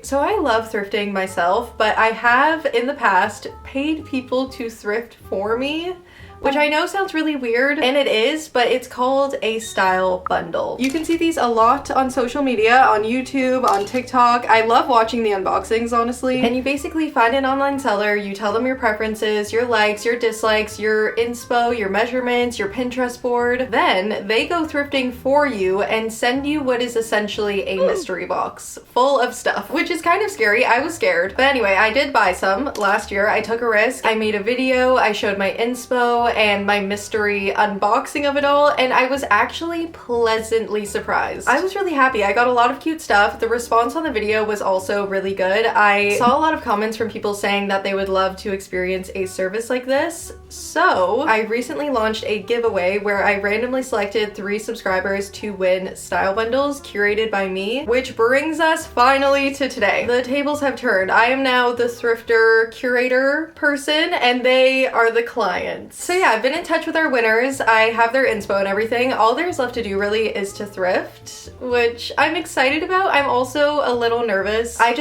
So I love thrifting myself, but I have in the past paid people to thrift for me, which I know sounds really weird, and it is, but it's called a style bundle. You can see these a lot on social media, on YouTube, on TikTok. I love watching the unboxings, honestly. And you basically find an online seller, you tell them your preferences, your likes, your dislikes, your inspo, your measurements, your Pinterest board. Then they go thrifting for you and send you what is essentially a mystery box full of stuff, which is kind of scary. I was scared. But anyway, I did buy some last year. I took a risk. I made a video. I showed my inspo and my mystery unboxing of it all, and I was actually pleasantly surprised. I was really happy. I got a lot of cute stuff. The response on the video was also really good. I saw a lot of comments from people saying that they would love to experience a service like this. So I recently launched a giveaway where I randomly selected 3 subscribers to win style bundles curated by me, which brings us finally to today. The tables have turned. I am now the thrifter curator person and they are the clients. So yeah, I've been in touch with our winners. I have their inspo and everything. All there's left to do really is to thrift, which I'm excited about. I'm also a little nervous. I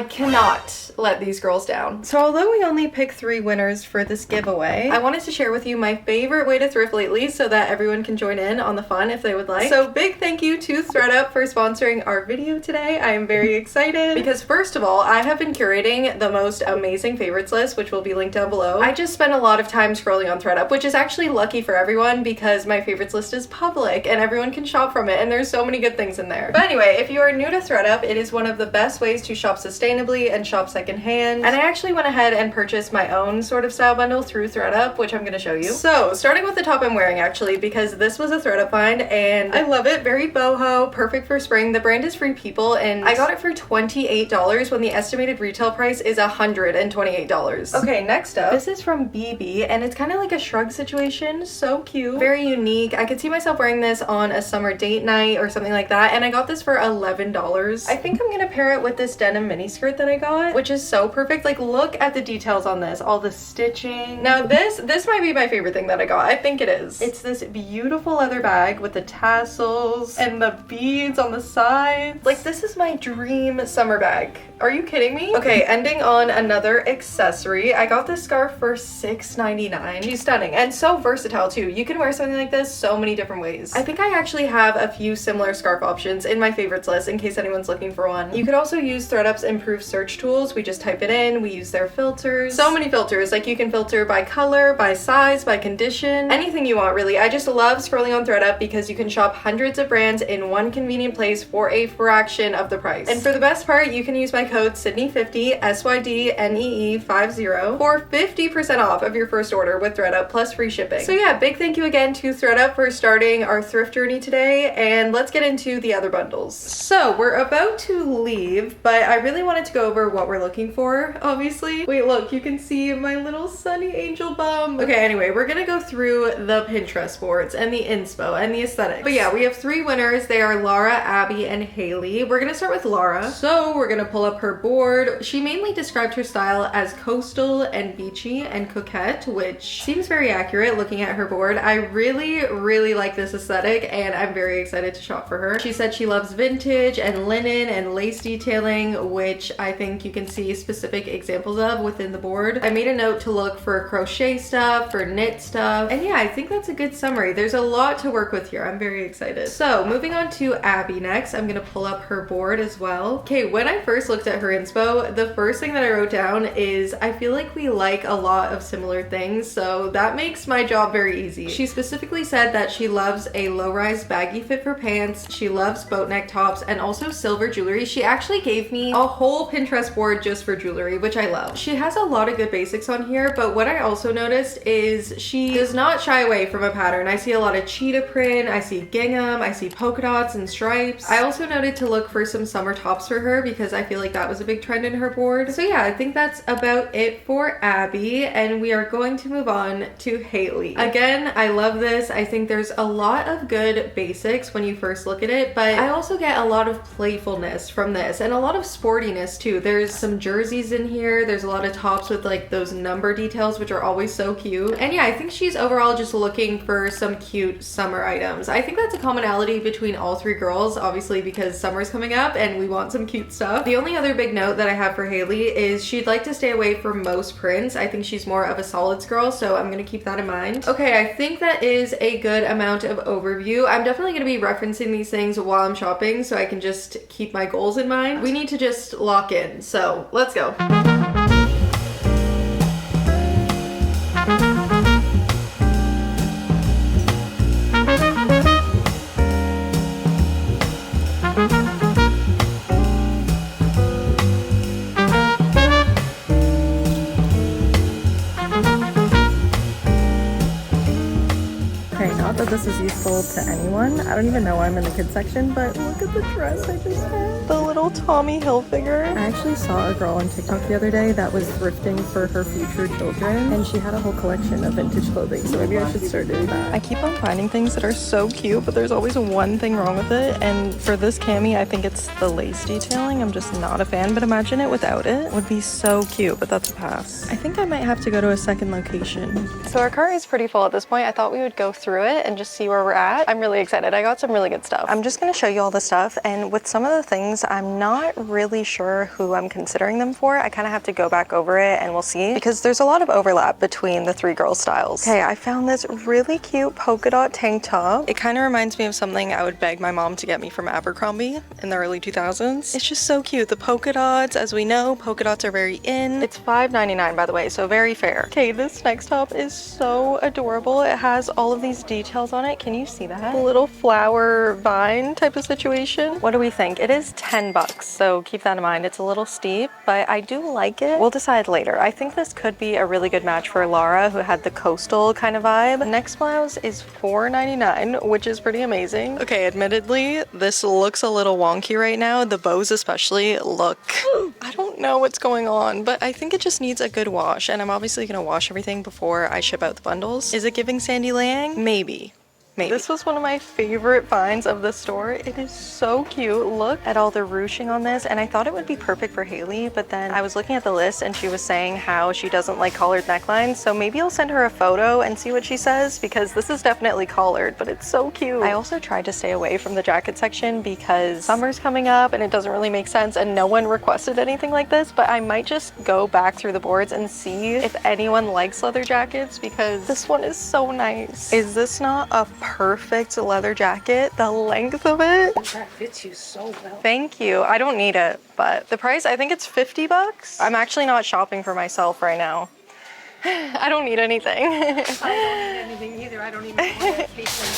cannot let these girls down. So although we only picked 3 winners for this giveaway, I wanted to share with you my favorite way to thrift lately so that everyone can join in on the fun if they would like. So big thank you to ThredUp for sponsoring our video today. I am very excited because first of all, I have been curating the most amazing favorites list, which will be linked down below. I just spent a lot of time scrolling on ThredUp, which is actually lucky for everyone because my favorites list is public and everyone can shop from it, and there's so many good things in there. But anyway, if you are new to ThredUp, it is one of the best ways to shop sustainably and shop secondhand. And I actually went ahead and purchased my own sort of style bundle through ThredUp, which I'm going to show you. So starting with the top I'm wearing actually, because this was a ThredUp find and I love it. Very boho, perfect for spring. The brand is Free People and I got it for $28 when the estimated retail price is $128. Okay, next up, this is from BB and it's kind of like a shrug situation. So cute, very unique. I could see myself wearing this on a summer date night or something like that, and I got this for $11. I think I'm gonna pair it with this denim mini skirt that I got, which is so perfect. Like, look at the details on this, all the stitching. Now this might be my favorite thing that I got. I think it is. It's this beautiful leather bag with the tassels and the beads on the sides. Like, this is my dream summer bag. Are you kidding me? Okay, ending on another accessory. I got this scarf for $6.99. She's stunning and so versatile too. You can wear something like this so many different ways. I think I actually have a few similar scarf options in my favorites list in case anyone's looking for one. You could also use ThredUp's improved search tools. We just type it in, we use their filters. So many filters, like you can filter by color, by size, by condition, anything you want really. I just love scrolling on ThredUp because you can shop hundreds of brands in one convenient place for a fraction of the price. And for the best part, you can use my code Sydnee50, SYDNEE50 for 50% off of your first order with ThredUp plus free shipping. So yeah, big thank you again to ThredUp for starting our thrift journey today, and let's get into the other bundles. So we're about to leave, but I really wanted to go over what we're looking for, obviously. Wait, look, you can see my little sunny angel bum. Okay, anyway, we're gonna go through the Pinterest boards and the inspo and the aesthetics. But yeah, we have 3 winners. They are Laura, Abby, and Haley. We're gonna start with Laura. So we're gonna pull up her board. She mainly described her style as coastal and beachy and coquette, which seems very accurate looking at her board. I really like this aesthetic and I'm very excited to shop for her. She said she loves vintage and linen and lace detailing, which I think you can see specific examples of within the board. I made a note to look for crochet stuff, for knit stuff, and yeah, I think that's a good summary. There's a lot to work with here. I'm very excited. So moving on to Abby next, I'm gonna pull up her board as well. Okay, when I first looked at her inspo, the first thing that I wrote down is I feel like we like a lot of similar things, so that makes my job very easy. She specifically said that she loves a low-rise baggy fit for pants, she loves boat neck tops, and also silver jewelry. She actually gave me a whole Pinterest board just for jewelry, which I love. She has a lot of good basics on here, but what I also noticed is she does not shy away from a pattern. I see a lot of cheetah print, I see gingham, I see polka dots and stripes. I also noted to look for some summer tops for her because I feel like that was a big trend in her board. So yeah, I think that's about it for Abby, and we are going to move on to Haley. Again, I love this. I think there's a lot of good basics when you first look at it, but I also get a lot of playfulness from this and a lot of sportiness too. There's some some jerseys in here. There's a lot of tops with like those number details, which are always so cute. And yeah, I think she's overall just looking for some cute summer items. I think that's a commonality between all three girls, obviously because summer's coming up and we want some cute stuff. The only other big note that I have for Haley is she'd like to stay away from most prints. I think she's more of a solids girl, so I'm gonna keep that in mind. Okay, I think that is a good amount of overview. I'm definitely gonna be referencing these things while I'm shopping so I can just keep my goals in mind. We need to just lock in, so let's go. This is useful to anyone. I don't even know why I'm in the kids section, but look at the dress I just had. The little Tommy Hilfiger. I actually saw a girl on TikTok the other day that was thrifting for her future children, and she had a whole collection of vintage clothing, so maybe I should start doing that. I keep on finding things that are so cute, but there's always one thing wrong with it, and for this cami, I think it's the lace detailing. I'm just not a fan, but imagine it without it. It would be so cute, but that's a pass. I think I might have to go to a second location. So our car is pretty full at this point. I thought we would go through it and just see where we're at. I'm really excited. I got some really good stuff. I'm just going to show you all the stuff, and with some of the things, I'm not really sure who I'm considering them for. I kind of have to go back over it and we'll see, because there's a lot of overlap between the three girl styles. Okay, I found this really cute polka dot tank top. It kind of reminds me of something I would beg my mom to get me from Abercrombie in the early 2000s. It's just so cute. The polka dots, as we know, polka dots are very in. It's $5.99 by the way, so very fair. Okay, this next top is so adorable. It has all of these details on it. Can you see that? A little flower vine type of situation. What do we think? It is 10 bucks, so keep that in mind. It's a little steep, but I do like it. We'll decide later. I think this could be a really good match for Lara, who had the coastal kind of vibe. The next blouse is $4.99, which is pretty amazing. Okay, admittedly, this looks a little wonky right now. The bows especially look, I don't know what's going on, but I think it just needs a good wash, and I'm obviously gonna wash everything before I ship out the bundles. Is it giving Sandy Lang? Maybe. This was one of my favorite finds of the store. It is so cute. Look at all the ruching on this, and I thought it would be perfect for Haley, but then I was looking at the list and she was saying how she doesn't like collared necklines, so maybe I'll send her a photo and see what she says, because this is definitely collared, but it's so cute. I also tried to stay away from the jacket section because summer's coming up and it doesn't really make sense, and no one requested anything like this, but I might just go back through the boards and see if anyone likes leather jackets, because this one is so nice. Is this not a perfect leather jacket? The length of it. That fits you so well. Thank you. I don't need it, but the price, I think it's 50 bucks. I'm actually not shopping for myself right now. I don't need anything. I don't need anything either. I don't even know.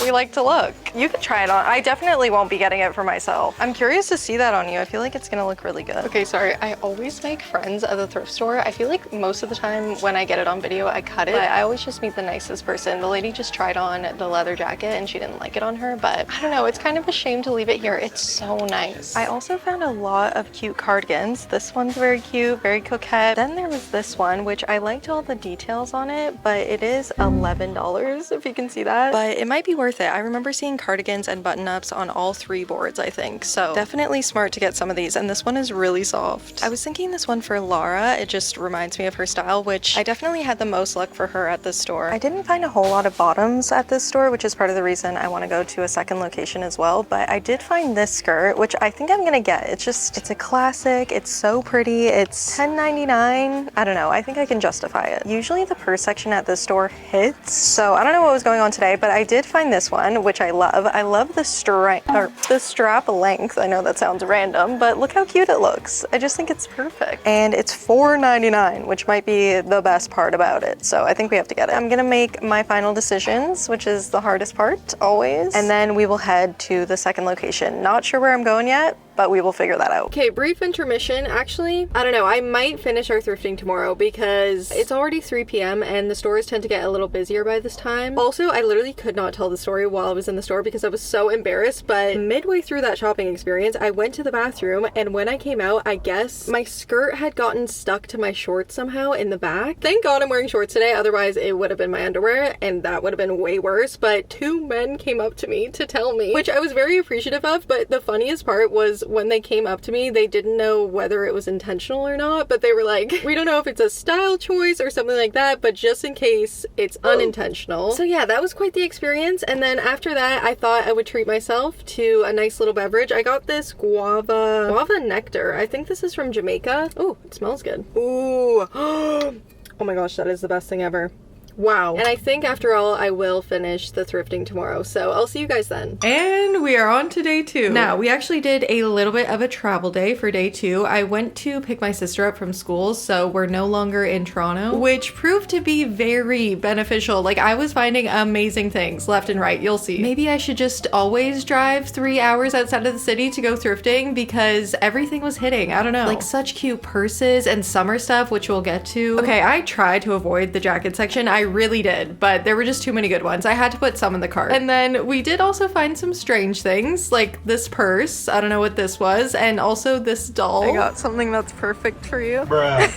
We like to look. You could try it on. I definitely won't be getting it for myself. I'm curious to see that on you. I feel like it's gonna look really good. Okay, sorry. I always make friends at the thrift store. I feel like most of the time when I get it on video, I cut it. But I always just meet the nicest person. The lady just tried on the leather jacket and she didn't like it on her, but I don't know. It's kind of a shame to leave it here. It's so nice. I also found a lot of cute cardigans. This one's very cute, very coquette. Then there was this one, which I liked all the details on it, but it is $11 if you can see that, but it might be worth it. I remember seeing cardigans and button-ups on all three boards, I think, so definitely smart to get some of these, and this one is really soft. I was thinking this one for Lara. It just reminds me of her style, which I definitely had the most luck for her at this store. I didn't find a whole lot of bottoms at this store, which is part of the reason I want to go to a second location as well, but I did find this skirt, which I think I'm gonna get. It's a classic. It's so pretty. It's $10.99. I don't know. I think I can justify it. Usually the purse section at this store hits, so I don't know what was going on today, but I did find this one, which I love. I love the strap length. I know that sounds random, but look how cute it looks. I just think it's perfect, and it's $4.99, which might be the best part about it, so I think we have to get it. I'm gonna make my final decisions, which is the hardest part always, and then we will head to the second location. Not sure where I'm going yet, but we will figure that out. Okay, brief intermission. Actually, I don't know, I might finish our thrifting tomorrow because it's already 3 p.m. and the stores tend to get a little busier by this time. Also, I literally could not tell the story while I was in the store because I was so embarrassed, but midway through that shopping experience, I went to the bathroom, and when I came out, I guess my skirt had gotten stuck to my shorts somehow in the back. Thank God I'm wearing shorts today, otherwise it would have been my underwear, and that would have been way worse, but 2 men came up to me to tell me, which I was very appreciative of, but the funniest part was because when they came up to me, they didn't know whether it was intentional or not, but they were like, we don't know if it's a style choice or something like that, but just in case it's unintentional. So yeah, that was quite the experience. And then after that, I thought I would treat myself to a nice little beverage. I got this guava nectar. I think this is from Jamaica. Oh, it smells good. Ooh. Oh my gosh, that is the best thing ever. Wow. And I think after all, I will finish the thrifting tomorrow. So I'll see you guys then. And we are on to day 2. Now, we actually did a little bit of a travel day for day 2. I went to pick my sister up from school, so we're no longer in Toronto, which proved to be very beneficial. Like, I was finding amazing things left and right. You'll see. Maybe I should just always drive 3 hours outside of the city to go thrifting because everything was hitting. I don't know. Like, such cute purses and summer stuff, which we'll get to. Okay, I tried to avoid the jacket section. I really did, but there were just too many good ones. I had to put some in the cart. And then we did also find some strange things, like this purse. I don't know what this was, and also this doll. I got something that's perfect for you. Bruh.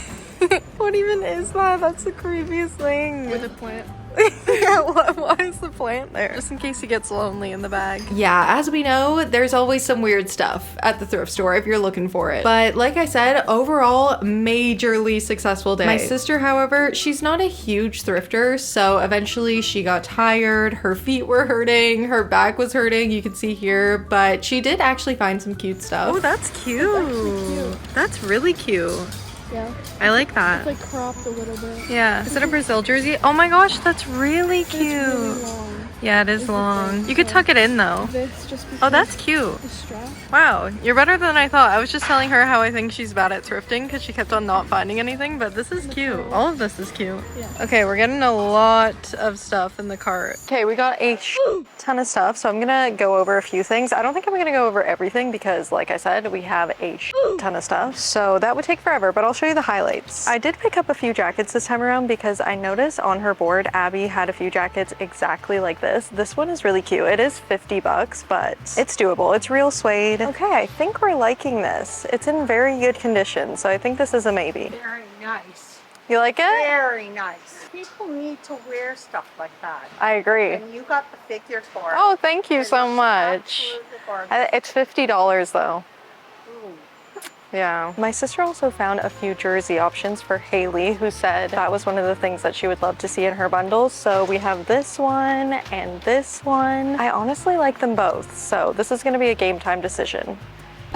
What even is that? That's the creepiest thing. With a plant. Yeah, why is the plant there? Just in case he gets lonely in the bag. Yeah, as we know, there's always some weird stuff at the thrift store if you're looking for it. But like I said, overall, majorly successful day. My sister, however, she's not a huge thrifter, so eventually she got tired, her feet were hurting, her back was hurting, you can see here, but she did actually find some cute stuff. Oh, that's cute. That's really cute. Yeah. I like that. It's like cropped a little bit. Yeah. Is it a Brazil jersey? Oh my gosh, that's really cute. It's really long. Yeah, it is long. You could tuck it in though. This just oh, that's cute. The strap. Wow, you're better than I thought. I was just telling her how I think she's bad at thrifting because she kept on not finding anything, but this is cute. All of this is cute. Yeah. Okay, we're getting a lot of stuff in the cart. Okay, we got a ton of stuff, so I'm gonna go over a few things. I don't think I'm gonna go over everything because, like I said, we have a ton of stuff, so that would take forever, but I'll show you the highlights. I did pick up a few jackets this time around because I noticed on her board, Abby had a few jackets exactly like this. This one is really cute. It is $50, but it's doable. It's real suede. Okay, I think we're liking this. It's in very good condition, so I think this is a maybe. Very nice. You like it? Very nice. People need to wear stuff like that. I agree. And you got the figure for it. Oh, thank you so It's much. absolutely gorgeous. It's $50 though. Ooh. Yeah. My sister also found a few jersey options for Haley, who said that was one of the things that she would love to see in her bundles. So we have this one and this one. I honestly like them both, so this is going to be a game time decision.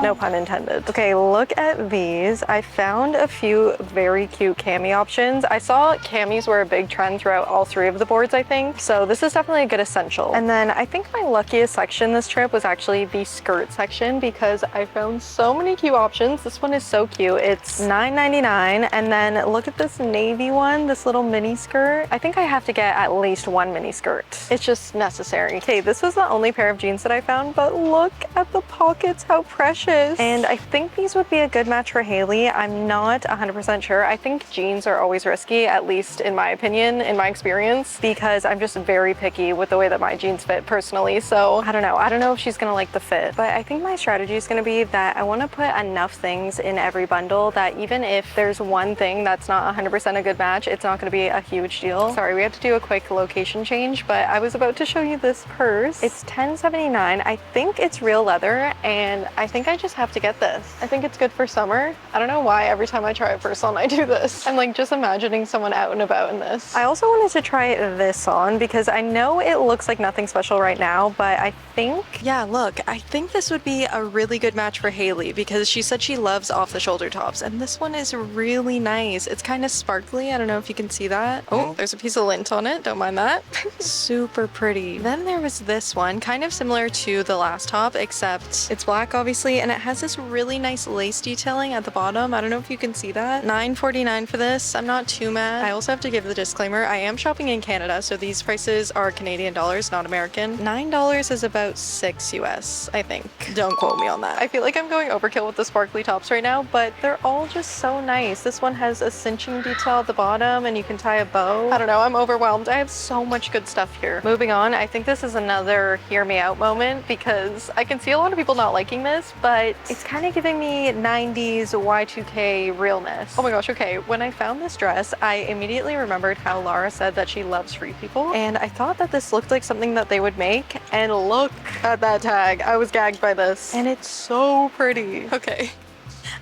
No pun intended. Okay, look at these. I found a few very cute cami options. I saw camis were a big trend throughout all 3 of the boards, I think. So this is definitely a good essential. And then I think my luckiest section this trip was actually the skirt section because I found so many cute options. This one is so cute. It's $9.99. And then look at this navy one, this little mini skirt. I think I have to get at least one mini skirt. It's just necessary. Okay, this was the only pair of jeans that I found, but look at the pockets, how precious. And I think these would be a good match for Haley. I'm not 100% sure. I think jeans are always risky, at least in my opinion, in my experience, because I'm just very picky with the way that my jeans fit personally. So I don't know. I don't know if she's gonna like the fit, but I think my strategy is gonna be that I wanna put enough things in every bundle that even if there's one thing that's not 100% a good match, it's not gonna be a huge deal. Sorry, we had to do a quick location change, but I was about to show you this purse. It's $10.79. I think it's real leather, and I think I just have to get this. I think it's good for summer. I don't know why every time I try a purse on I do this. I'm like just imagining someone out and about in this. I also wanted to try this on because I know it looks like nothing special right now, but I think, yeah, look, I think this would be a really good match for Haley because she said she loves off the shoulder tops, and this one is really nice. It's kind of sparkly. I don't know if you can see that. Oh, there's a piece of lint on it. Don't mind that. Super pretty. Then there was this one, kind of similar to the last top, except it's black obviously, and it has this really nice lace detailing at the bottom. I don't know if you can see that. $9.49 for this. I'm not too mad. I also have to give the disclaimer, I am shopping in Canada, so these prices are Canadian dollars, not American. $9 is about $6 US, I think. Don't quote me on that. I feel like I'm going overkill with the sparkly tops right now, but they're all just so nice. This one has a cinching detail at the bottom, and you can tie a bow. I don't know, I'm overwhelmed. I have so much good stuff here. Moving on, I think this is another hear me out moment because I can see a lot of people not liking this, but but it's kind of giving me 90s Y2K realness. Oh my gosh, okay. When I found this dress, I immediately remembered how Lara said that she loves Free People, and I thought that this looked like something that they would make, and look at that tag. I was gagged by this, and it's so pretty. Okay.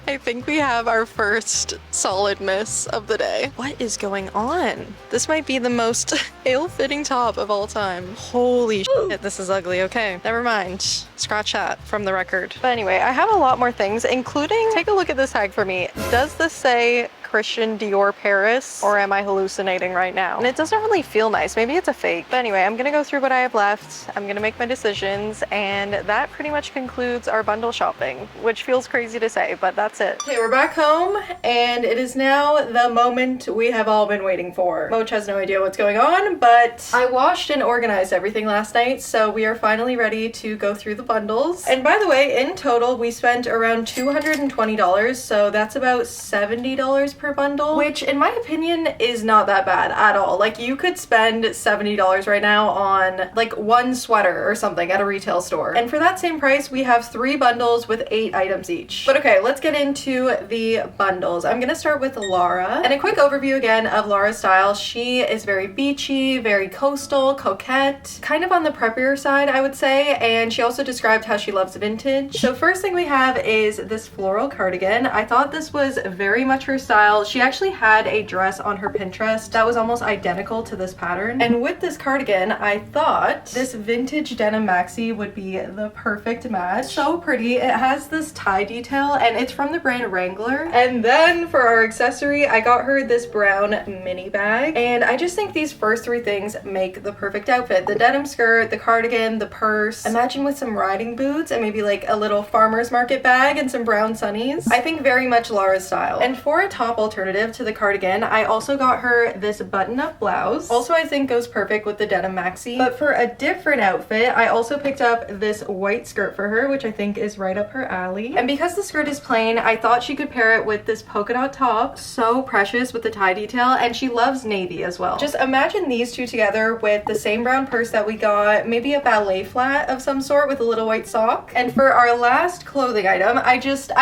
I think we have our first solid miss of the day. What is going on? This might be the most ill-fitting top of all time. Holy shit, this is ugly. Okay, never mind. Scratch that from the record. But anyway, I have a lot more things, including, take a look at this tag for me. Does this say Christian Dior Paris, or am I hallucinating right now? And it doesn't really feel nice. Maybe it's a fake. But anyway, I'm gonna go through what I have left. I'm gonna make my decisions, and that pretty much concludes our bundle shopping, which feels crazy to say, but that's it. Okay, we're back home, and it is now the moment we have all been waiting for. Moch has no idea what's going on, but I washed and organized everything last night, so we are finally ready to go through the bundles. And by the way, in total, we spent around $220, so that's about $70 per bundle, which in my opinion is not that bad at all. Like, you could spend $70 right now on like one sweater or something at a retail store. And for that same price, we have 3 bundles with 8 items each. But okay, let's get into the bundles. I'm gonna start with Lara. And a quick overview again of Lara's style. She is very beachy, very coastal, coquette, kind of on the preppier side, I would say. And she also described how she loves vintage. So first thing we have is this floral cardigan. I thought this was very much her style. She actually had a dress on her Pinterest that was almost identical to this pattern. And with this cardigan, I thought this vintage denim maxi would be the perfect match. So pretty. It has this tie detail, and it's from the brand Wrangler. And then for our accessory, I got her this brown mini bag. And I just think these first 3 things make the perfect outfit. The denim skirt, the cardigan, the purse. Imagine with some riding boots and maybe like a little farmer's market bag and some brown sunnies. I think very much Lara's style. And for a top alternative to the cardigan, I also got her this button-up blouse. Also, I think goes perfect with the denim maxi. But for a different outfit, I also picked up this white skirt for her, which I think is right up her alley. And because the skirt is plain, I thought she could pair it with this polka dot top. So precious with the tie detail, and she loves navy as well. Just imagine these two together with the same brown purse that we got, maybe a ballet flat of some sort with a little white sock. And for our last clothing item, I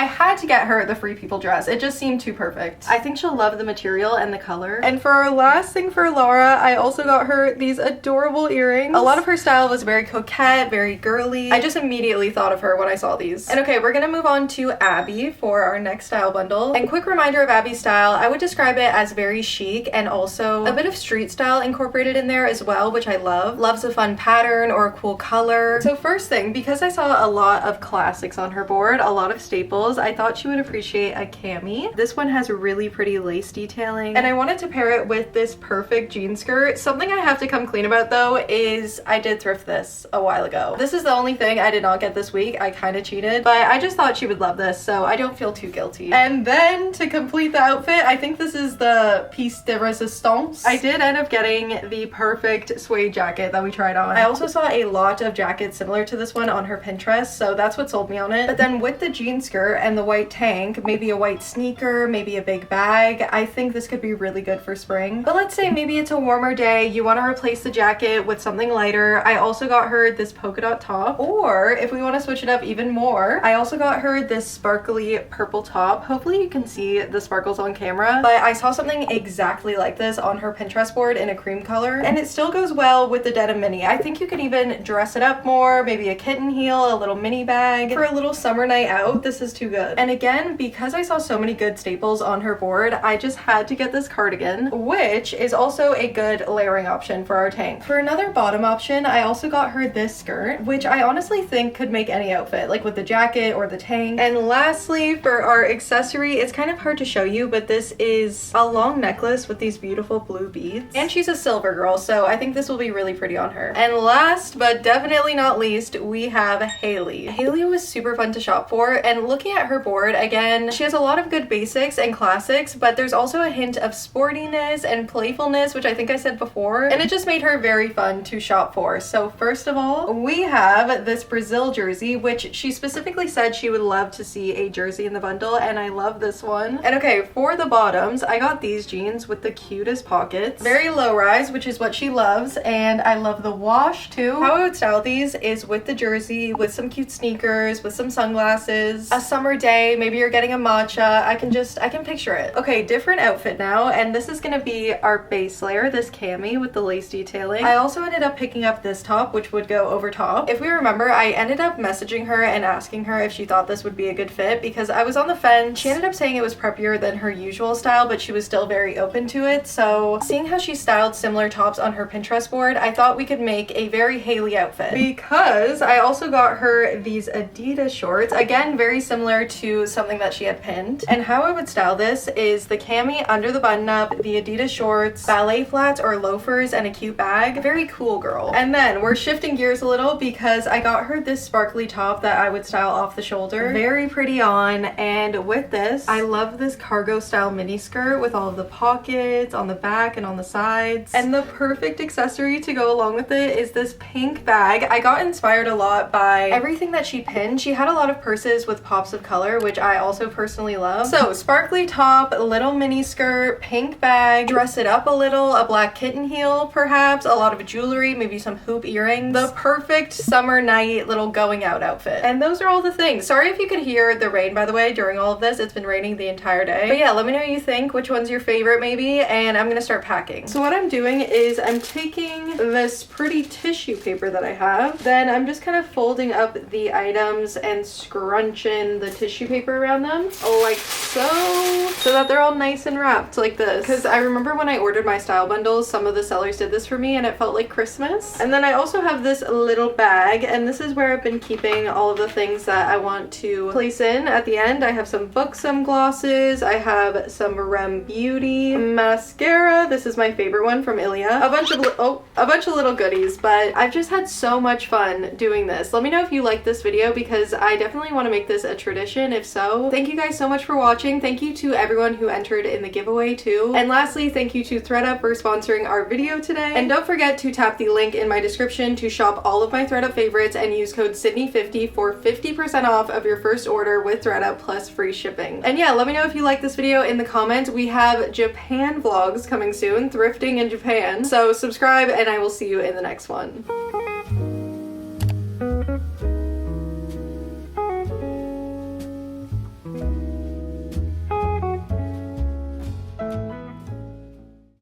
had to get her the Free People dress. It just seemed too perfect. I think she'll love the material and the color. And for our last thing for Lara, I also got her these adorable earrings. A lot of her style was very coquette, very girly. I just immediately thought of her when I saw these. And okay, we're gonna move on to Abby for our next style bundle. And quick reminder of Abby's style, I would describe it as very chic and also a bit of street style incorporated in there as well, which I love. Loves a fun pattern or a cool color. So first thing, because I saw a lot of classics on her board, a lot of staples, I thought she would appreciate a cami. This one has really pretty lace detailing, and I wanted to pair it with this perfect jean skirt. Something I have to come clean about though is I did thrift this a while ago. This is the only thing I did not get this week. I kind of cheated, but I just thought she would love this, so I don't feel too guilty. And then to complete the outfit, I think this is the piece de resistance. I did end up getting the perfect suede jacket that we tried on. I also saw a lot of jackets similar to this one on her Pinterest, so that's what sold me on it. But then with the jean skirt and the white tank, maybe a white sneaker, maybe a big bag, I think this could be really good for spring. But let's say maybe it's a warmer day, you want to replace the jacket with something lighter. I also got her this polka dot top, or if we want to switch it up even more, I also got her this sparkly purple top. Hopefully you can see the sparkles on camera, but I saw something exactly like this on her Pinterest board in a cream color, and it still goes well with the denim mini. I think you could even dress it up more, maybe a kitten heel, a little mini bag. For a little summer night out, this is too good. And again, because I saw so many good staples on her board, I just had to get this cardigan, which is also a good layering option for our tank. For another bottom option, I also got her this skirt, which I honestly think could make any outfit, like with the jacket or the tank. And lastly, for our accessory, it's kind of hard to show you, but this is a long necklace with these beautiful blue beads. And she's a silver girl, so I think this will be really pretty on her. And last, but definitely not least, we have Haley. Haley was super fun to shop for, and looking at her board, again, she has a lot of good basics and classics classics, but there's also a hint of sportiness and playfulness, which I think I said before, and it just made her very fun to shop for. So first of all, we have this Brazil jersey, which she specifically said she would love to see a jersey in the bundle, and I love this one. And okay, for the bottoms, I got these jeans with the cutest pockets. Very low rise, which is what she loves, and I love the wash too. How I would style these is with the jersey, with some cute sneakers, with some sunglasses, a summer day, maybe you're getting a matcha. I can picture it. Okay, different outfit now, and this is gonna be our base layer, this cami with the lace detailing. I also ended up picking up this top, which would go over top. If we remember, I ended up messaging her and asking her if she thought this would be a good fit because I was on the fence. She ended up saying it was preppier than her usual style, but she was still very open to it. So seeing how she styled similar tops on her Pinterest board, I thought we could make a very Hailey outfit because I also got her these Adidas shorts, again very similar to something that she had pinned. And how I would style this is the cami under the button up, the Adidas shorts, ballet flats or loafers, and a cute bag. Very cool girl. And then we're shifting gears a little because I got her this sparkly top that I would style off the shoulder. Very pretty on, and with this, I love this cargo style mini skirt with all of the pockets on the back and on the sides. And the perfect accessory to go along with it is this pink bag. I got inspired a lot by everything that she pinned. She had a lot of purses with pops of color, which I also personally love. So sparkly top, little mini skirt, pink bag, dress it up a little, a black kitten heel perhaps, a lot of jewelry, maybe some hoop earrings. The perfect summer night little going out outfit. And those are all the things. Sorry if you could hear the rain, by the way, during all of this. It's been raining the entire day. But yeah, let me know what you think, which one's your favorite maybe, and I'm gonna start packing. So what I'm doing is I'm taking this pretty tissue paper that I have, then I'm just kind of folding up the items and scrunching the tissue paper around them like so that they're all nice and wrapped like this. Because I remember when I ordered my style bundles, some of the sellers did this for me and it felt like Christmas. And then I also have this little bag, and this is where I've been keeping all of the things that I want to place in at the end. I have some Buxom glosses, I have some Rem Beauty mascara, this is my favorite one from Ilia, a bunch of little goodies. But I've just had so much fun doing this. Let me know if you like this video because I definitely want to make this a tradition. If so, thank you guys so much for watching. Thank you to everyone who entered in the giveaway too. And lastly, thank you to ThredUp for sponsoring our video today. And don't forget to tap the link in my description to shop all of my ThredUp favorites and use code Sydnee50 for 50% off of your first order with ThredUp plus free shipping. And yeah, let me know if you like this video in the comments. We have Japan vlogs coming soon, thrifting in Japan. So subscribe and I will see you in the next one.